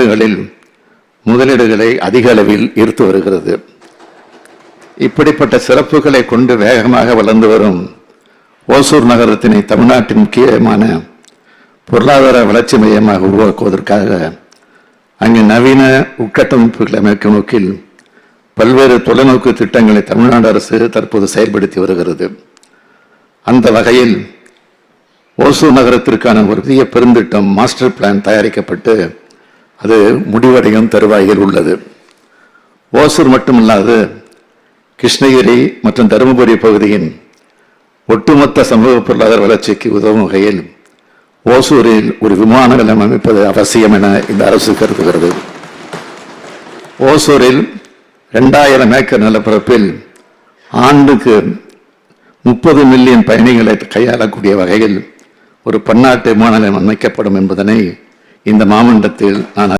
ஆண்டுகளில் முதலீடுகளை அதிக அளவில் ஈர்த்து வருகிறது. இப்படிப்பட்ட சிறப்புகளை கொண்டு வேகமாக வளர்ந்து வரும் ஓசூர் நகரத்தினை தமிழ்நாட்டின் முக்கியமான பொருளாதார வளர்ச்சி மையமாக உருவாக்குவதற்காக அங்கு நவீன உட்கட்டமைப்புகளை அமைக்கும் நோக்கில் பல்வேறு தொலைநோக்கு திட்டங்களை தமிழ்நாடு அரசு தற்போது செயல்படுத்தி வருகிறது. அந்த வகையில் ஓசூர் நகரத்திற்கான ஒரு பெரிய பெருந்திட்டம் மாஸ்டர் பிளான் தயாரிக்கப்பட்டு அது முடிவடையும் தருவாயில் உள்ளது. ஓசூர் மட்டுமல்லாது கிருஷ்ணகிரி மற்றும் தருமபுரி பகுதியின் ஒட்டுமொத்த சமூக பொருளாதார வளர்ச்சிக்கு உதவும் வகையில் ஓசூரில் ஒரு விமான நிலையம் அமைப்பது அவசியம் என இந்த அரசு கருதுகிறது. ஓசூரில் 2000 ஏக்கர் நிலப்பரப்பில் ஆண்டுக்கு 30 மில்லியன் பயணிகளை கையாளக்கூடிய வகையில் ஒரு பன்னாட்டு விமான நிலையம் அமைக்கப்படும் என்பதனை இந்த மாமண்டத்தில் நான்